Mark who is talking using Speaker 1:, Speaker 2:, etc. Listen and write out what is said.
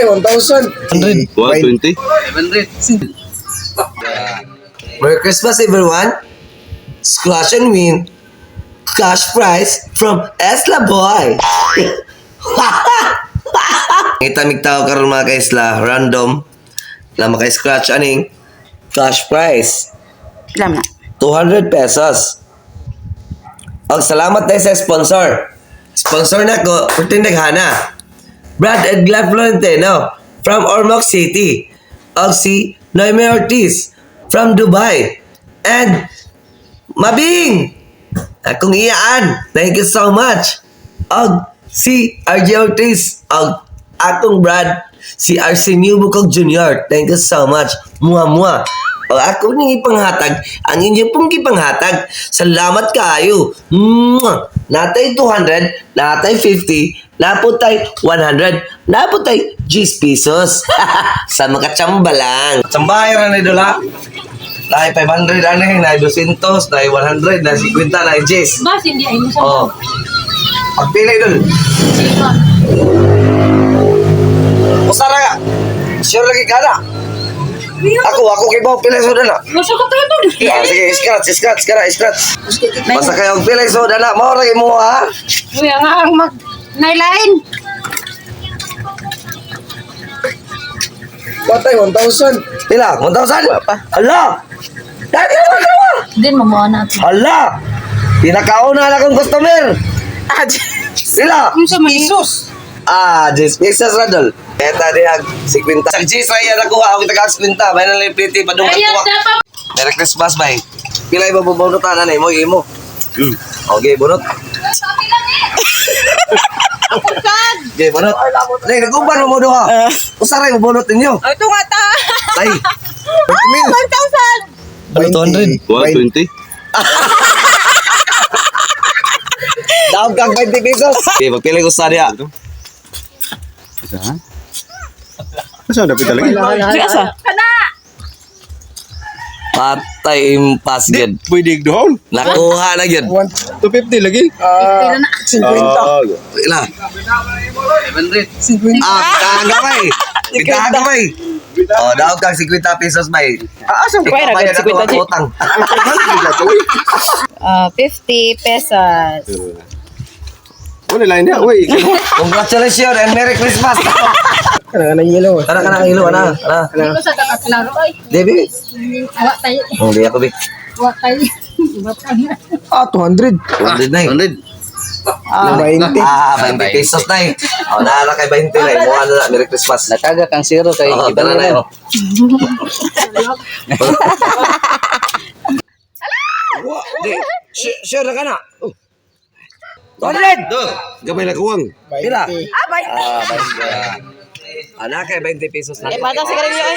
Speaker 1: Patay, 1,000.
Speaker 2: 120.
Speaker 3: 700.
Speaker 4: Merry Christmas, everyone. Scratch and win. Cash prize from Esla Boy. Itamig tao karon mga ka-Esla, random. Na maka-scratch aning cash prize.
Speaker 5: Ilan na?
Speaker 4: 200 pesos. Og salamat tayo sa sponsor. Sponsor na ko, Pertindaghana. Brad and Glad Florentino from Ormoc City. Og si Noemi Ortiz from Dubai. And Mabing! Akong iyaan. Thank you so much. Og si RJ Ortiz. Og akong Brad, si Arsenio Bukog Jr. Thank you so much. Mua. O ako nang ipanghatag, ang inyo pong ipanghatag. Salamat kayo. Natay 200, natay 50, naputay 100, naputay 10 pesos. Sa mga tsamba lang. Tsambahay ra na idola. Naay 500 ani, naay 200, naay 100, naay 50, naay 10.
Speaker 5: Bas, hindi ay mo sa
Speaker 4: Oh. Pagpila idol. Usara ka. Sure lagi ka na. Ako kibaw pilay soda na.
Speaker 5: Masuk ka tayo doon.
Speaker 4: Sige, scratch. Basta kayo ang pilay soda na. Mao lagi mo ha.
Speaker 5: Uy, ang mag... Nailain.
Speaker 1: Patay, 1,000.
Speaker 4: Pila? 1,000? Hala! Dati naman kawa!
Speaker 5: Din mo mo natin.
Speaker 4: Hala! Pinakauna na akong customer! Pila?
Speaker 5: Pesos.
Speaker 4: 10 pesos radol. Eta di ag 50. Sa G's ra yan ako ha. Ako taga 50. May nalipiti padung
Speaker 5: Ayan,
Speaker 4: kuha.
Speaker 5: dapat.
Speaker 4: Merry Christmas, bay. Pila iba bubunutan na mo imo. Okay, bunot. Okay, bunot. Dai naguban mo duha. Usaray mo bunot ninyo.
Speaker 5: Ito nga ta.
Speaker 4: Ay.
Speaker 5: 1,000.
Speaker 2: 120.
Speaker 4: Daog kang 20 pesos. Okay, magpili ko sa diya.
Speaker 2: Asa dapat talaga?
Speaker 5: Sige sa. Kana.
Speaker 4: Patay impas gid.
Speaker 2: Pwede doon.
Speaker 4: Nakuha na gid.
Speaker 2: 250 lagi.
Speaker 1: 50.
Speaker 4: Ila.
Speaker 3: 700.
Speaker 4: Pagkagamay. Pagkagamay. Oh, daog kang 50 pesos bay.
Speaker 5: Asa ko
Speaker 4: Ikaw bayad ako ang utang.
Speaker 5: 50 pesos.
Speaker 2: Wala lain niya. Uy.
Speaker 4: Congratulations and Merry Christmas.
Speaker 1: Kana yellow.
Speaker 4: Kana ilo ana.
Speaker 5: Ito sa kakaklaro ay.
Speaker 4: Debi.
Speaker 5: Awak tayo.
Speaker 4: Oh, di ako bi.
Speaker 5: Awak tayo. Awak tayo.
Speaker 1: 200.
Speaker 4: 100 na.
Speaker 3: 100.
Speaker 1: 20.
Speaker 4: 20 pesos na eh. Oh, naala kay 20 na. Mo ano na, Merry Christmas.
Speaker 3: Nataga kang zero kay
Speaker 4: Oh,
Speaker 3: iba na
Speaker 4: na.
Speaker 3: lang.
Speaker 4: Sure ka na. 100.
Speaker 2: Gamay na kuwang.
Speaker 4: Pila?
Speaker 1: 20.
Speaker 4: Anak kay 20 pesos na.
Speaker 5: Patang sa karin yun.